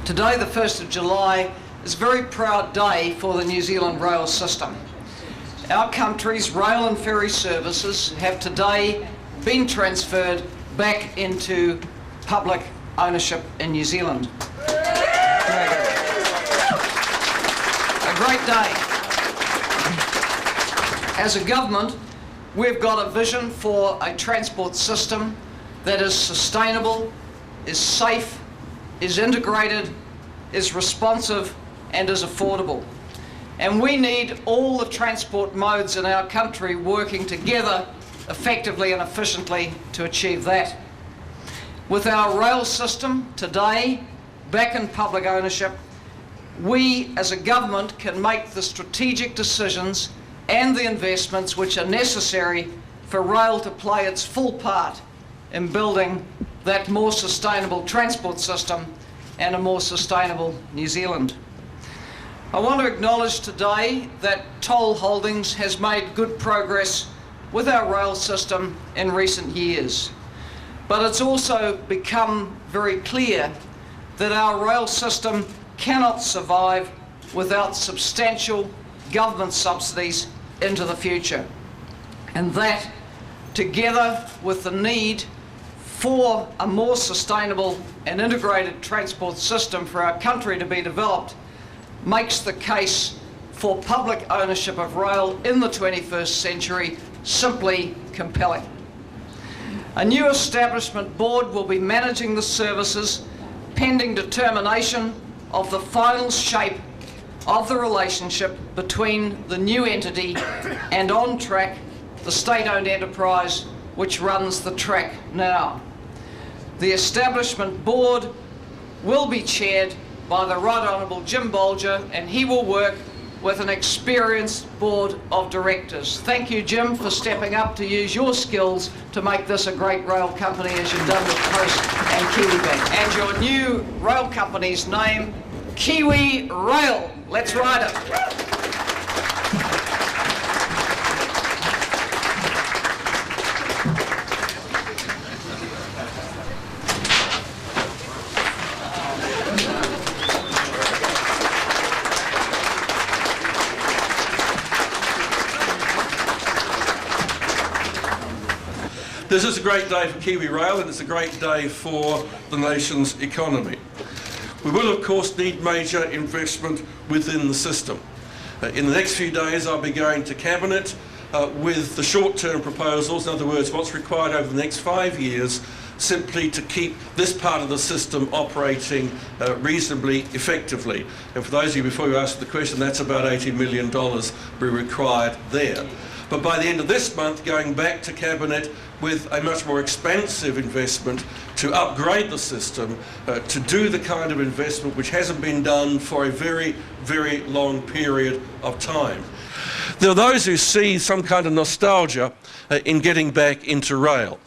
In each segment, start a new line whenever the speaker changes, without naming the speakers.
Today, the 1st of July, is a very proud day for the New Zealand rail system. Our country's rail and ferry services have today been transferred back into public ownership in New Zealand. A great day. As a government, we've got a vision for a transport system that is sustainable, is safe, is integrated, is responsive and is affordable. And we need all the transport modes in our country working together effectively and efficiently to achieve that. With our rail system today back in public ownership, we as a government can make the strategic decisions and the investments which are necessary for rail to play its full part in building that more sustainable transport system and a more sustainable New Zealand. I want to acknowledge today that Toll Holdings has made good progress with our rail system in recent years. But it's also become very clear that our rail system cannot survive without substantial government subsidies into the future. And that, together with the need for a more sustainable and integrated transport system for our country to be developed, makes the case for public ownership of rail in the 21st century simply compelling. A new establishment board will be managing the services pending determination of the final shape of the relationship between the new entity and On Track, the state-owned enterprise which runs the track now. The establishment board will be chaired by the Right Honourable Jim Bolger, and he will work with an experienced board of directors. Thank you, Jim, for stepping up to use your skills to make this a great rail company as you've done with Coast and KiwiBank. And your new rail company's name, Kiwi Rail. Let's ride it.
This is a great day for Kiwi Rail, and it's a great day for the nation's economy. We will of course need major investment within the system. In the next few days I'll be going to Cabinet with the short-term proposals, in other words what's required over the next 5 years simply to keep this part of the system operating reasonably effectively. And for those of you before you ask the question, that's about $80 million be required there. But by the end of this month, going back to Cabinet with a much more expansive investment to upgrade the system, to do the kind of investment which hasn't been done for a very, very long period of time. There are those who see some kind of nostalgia in getting back into rail.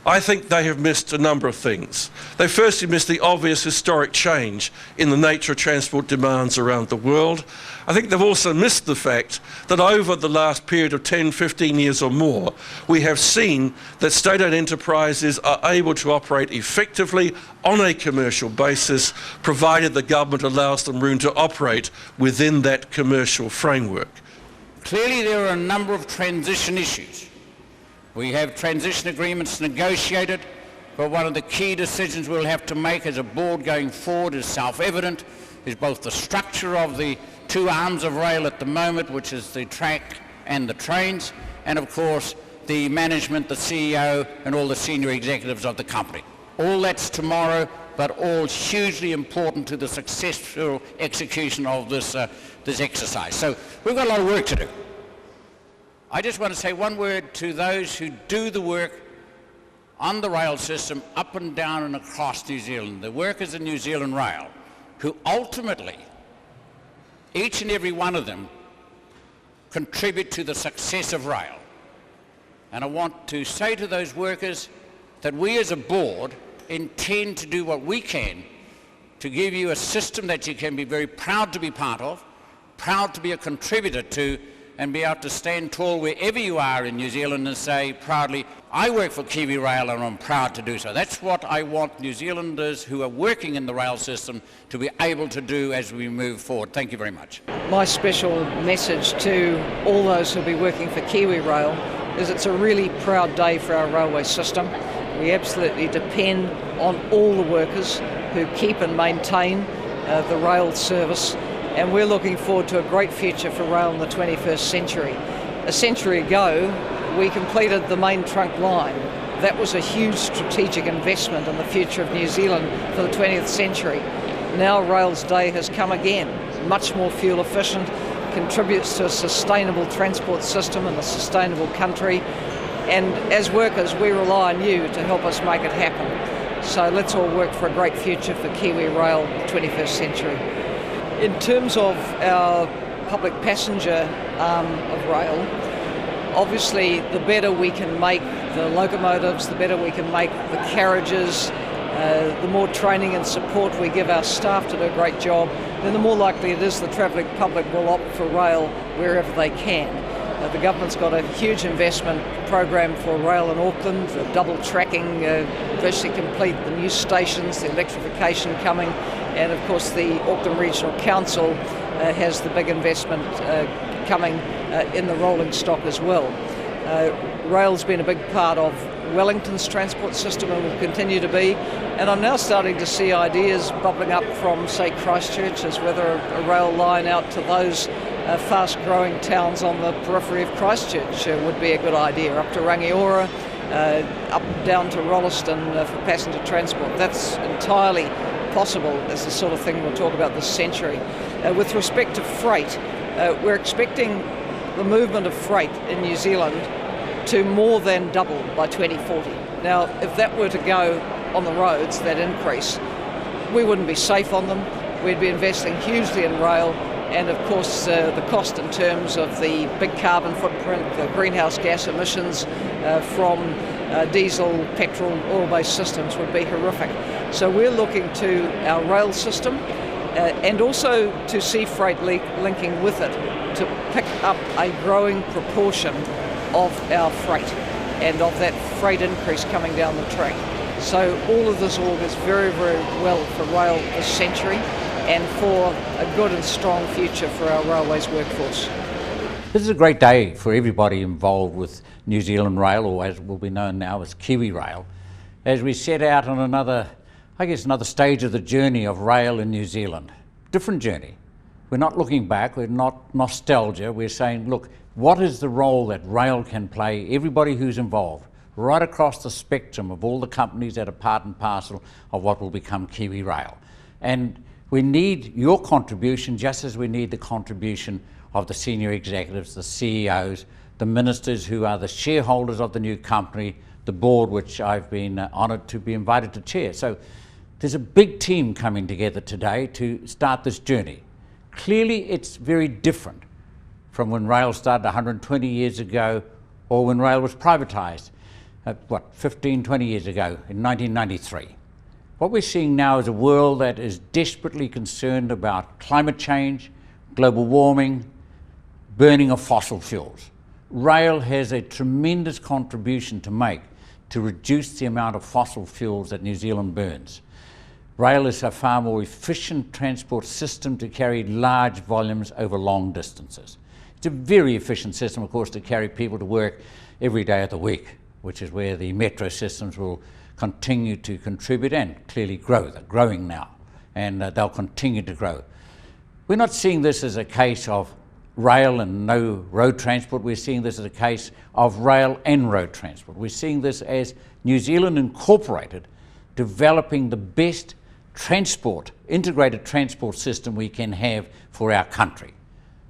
I think they have missed a number of things. They firstly missed the obvious historic change in the nature of transport demands around the world. I think they've also missed the fact that over the last period of 10, 15 years or more, we have seen that state-owned enterprises are able to operate effectively on a commercial basis, provided the government allows them room to operate within that commercial framework.
Clearly there are a number of transition issues. We have transition agreements negotiated, but one of the key decisions we'll have to make as a board going forward is self-evident, is both the structure of the two arms of rail at the moment, which is the track and the trains, and of course the management, the CEO and all the senior executives of the company. All that's tomorrow, but all hugely important to the successful execution of this exercise. So we've got a lot of work to do. I just want to say one word to those who do the work on the rail system up and down and across New Zealand, the workers in New Zealand Rail, who ultimately, each and every one of them, contribute to the success of rail. And I want to say to those workers that we as a board intend to do what we can to give you a system that you can be very proud to be part of, proud to be a contributor to, and be able to stand tall wherever you are in New Zealand and say proudly, I work for Kiwi Rail and I'm proud to do so. That's what I want New Zealanders who are working in the rail system to be able to do as we move forward. Thank you very much.
My special message to all those who'll be working for Kiwi Rail is it's a really proud day for our railway system. We absolutely depend on all the workers who keep and maintain the rail service, and we're looking forward to a great future for rail in the 21st century. A century ago, we completed the main trunk line. That was a huge strategic investment in the future of New Zealand for the 20th century. Now Rail's day has come again, much more fuel efficient, contributes to a sustainable transport system and a sustainable country, and as workers we rely on you to help us make it happen. So let's all work for a great future for Kiwi Rail in the 21st century. In terms of our public passenger arm of rail, obviously the better we can make the locomotives, the better we can make the carriages, the more training and support we give our staff to do a great job, then the more likely it is the travelling public will opt for rail wherever they can. The government's got a huge investment program for rail in Auckland, the double tracking virtually complete, the new stations, the electrification coming, and of course the Auckland Regional Council has the big investment coming in the rolling stock as well. Rail's been a big part of Wellington's transport system and will continue to be, and I'm now starting to see ideas bubbling up from, say, Christchurch as whether a rail line out to those fast-growing towns on the periphery of Christchurch would be a good idea, up to Rangiora, up down to Rolleston for passenger transport. That's entirely possible as the sort of thing we'll talk about this century. With respect to freight, we're expecting the movement of freight in New Zealand to more than double by 2040. Now, if that were to go on the roads, that increase, we wouldn't be safe on them. We'd be investing hugely in rail, and of course the cost in terms of the big carbon footprint, the greenhouse gas emissions from diesel, petrol, oil-based systems would be horrific. So we're looking to our rail system and also to sea freight linking with it to pick up a growing proportion of our freight and of that freight increase coming down the track. So all of this augurs very, very well for rail this century and for a good and strong future for our railways workforce.
This is a great day for everybody involved with New Zealand Rail, or as will be known now as Kiwi Rail, as we set out on another stage of the journey of rail in New Zealand. Different journey. We're not looking back, we're not nostalgia, we're saying, look, what is the role that rail can play, everybody who's involved, right across the spectrum of all the companies that are part and parcel of what will become Kiwi Rail. And we need your contribution just as we need the contribution of the senior executives, the CEOs, the ministers who are the shareholders of the new company, the board which I've been honoured to be invited to chair. So there's a big team coming together today to start this journey. Clearly it's very different from when rail started 120 years ago or when rail was privatised, 15, 20 years ago in 1993. What we're seeing now is a world that is desperately concerned about climate change, global warming, burning of fossil fuels. Rail has a tremendous contribution to make to reduce the amount of fossil fuels that New Zealand burns. Rail is a far more efficient transport system to carry large volumes over long distances. It's a very efficient system, of course, to carry people to work every day of the week, which is where the metro systems will continue to contribute and clearly grow. They're growing now, and they'll continue to grow. We're not seeing this as a case of rail and no road transport. We're seeing this as a case of rail and road transport. We're seeing this as New Zealand Incorporated developing the best transport, integrated transport system we can have for our country.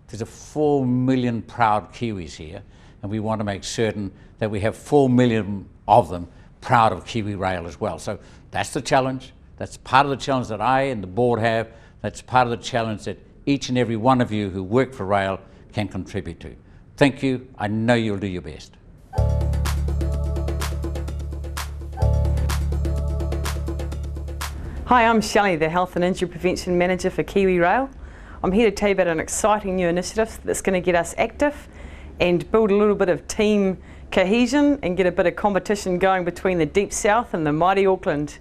There's 4 million proud Kiwis here, and we want to make certain that we have 4 million of them proud of Kiwi Rail as well. So that's the challenge. That's part of the challenge that I and the board have. That's part of the challenge that each and every one of you who work for rail can contribute to. Thank you. I know you'll do your best.
Hi, I'm Shelley, the Health and Injury Prevention Manager for Kiwi Rail. I'm here to tell you about an exciting new initiative that's going to get us active and build a little bit of team cohesion and get a bit of competition going between the Deep South and the mighty Auckland.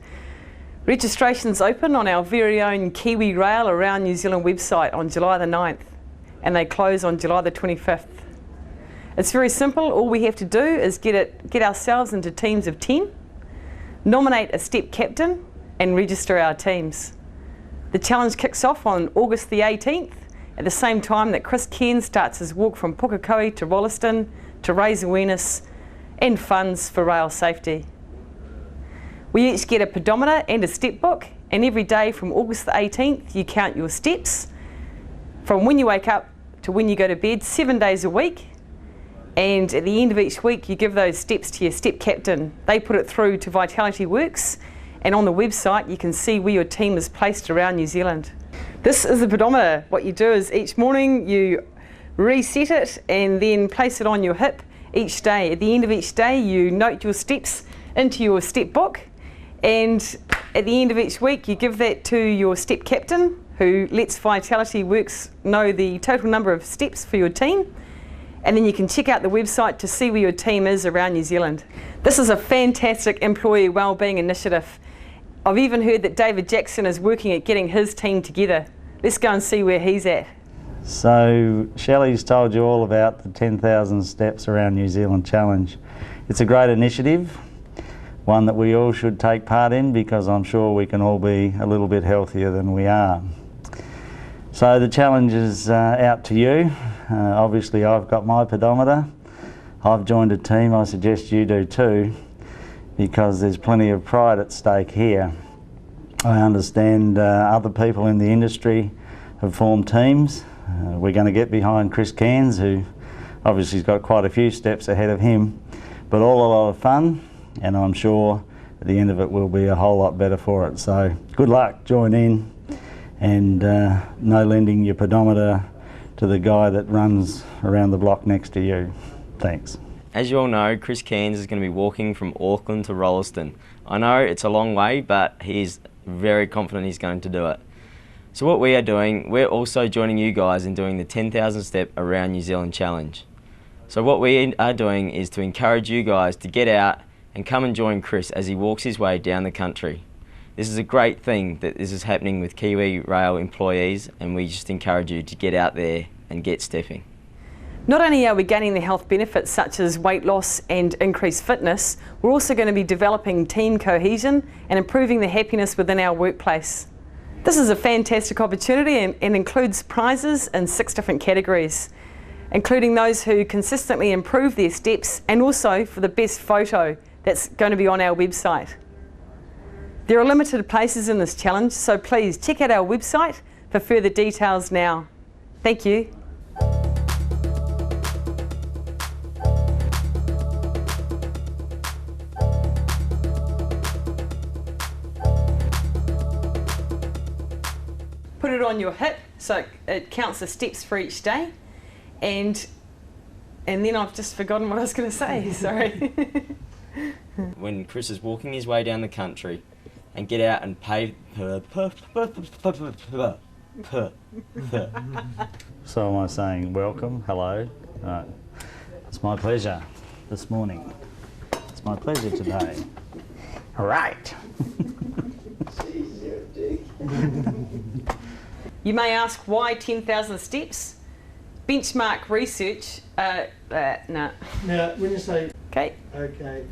Registration's open on our very own Kiwi Rail Around New Zealand website on July the 9th, and they close on July the 25th. It's very simple. All we have to do is get ourselves into teams of 10, nominate a step captain and register our teams. The challenge kicks off on August the 18th at the same time that Chris Cairns starts his walk from Pukekohe to Rolleston to raise awareness and funds for rail safety. We each get a pedometer and a step book, and every day from August the 18th you count your steps from when you wake up to when you go to bed, 7 days a week. And at the end of each week, you give those steps to your step captain. They put it through to Vitality Works, and on the website, you can see where your team is placed around New Zealand. This is the pedometer. What you do is each morning you reset it and then place it on your hip each day. At the end of each day, you note your steps into your step book, and at the end of each week, you give that to your step captain, who lets Vitality Works know the total number of steps for your team. And then you can check out the website to see where your team is around New Zealand. This is a fantastic employee wellbeing initiative. I've even heard that David Jackson is working at getting his team together. Let's go and see where he's at.
So Shelley's told you all about the 10,000 Steps Around New Zealand Challenge. It's a great initiative, one that we all should take part in, because I'm sure we can all be a little bit healthier than we are. So the challenge is out to you. Obviously I've got my pedometer. I've joined a team. I suggest you do too, because there's plenty of pride at stake here. I understand other people in the industry have formed teams. We're going to get behind Chris Cairns, who obviously has got quite a few steps ahead of him, but all a lot of fun, and I'm sure at the end of it we'll be a whole lot better for it. So good luck, join in, and no lending your pedometer to the guy that runs around the block next to you. Thanks.
As you all know, Chris Cairns is going to be walking from Auckland to Rolleston. I know it's a long way, but he's very confident he's going to do it. So what we are doing, we're also joining you guys in doing the 10,000 Step Around New Zealand Challenge. So what we are doing is to encourage you guys to get out and come and join Chris as he walks his way down the country. This is a great thing that this is happening with Kiwi Rail employees, and we just encourage you to get out there and get stepping.
Not only are we gaining the health benefits such as weight loss and increased fitness, we're also going to be developing team cohesion and improving the happiness within our workplace. This is a fantastic opportunity and includes prizes in 6 different categories, including those who consistently improve their steps, and also for the best photo that's going to be on our website. There are limited places in this challenge, so please check out our website for further details now. Thank you. Put it on your hip so it counts the steps for each day, and then I've just forgotten what I was going to say, sorry.
When Chris is walking his way down the country, and get out and pay.
So am I saying welcome, hello? Right. It's my pleasure this morning. It's my pleasure today. All right.
You may ask why 10,000 steps? Benchmark research, no.
Now, when you say
Okay.
okay,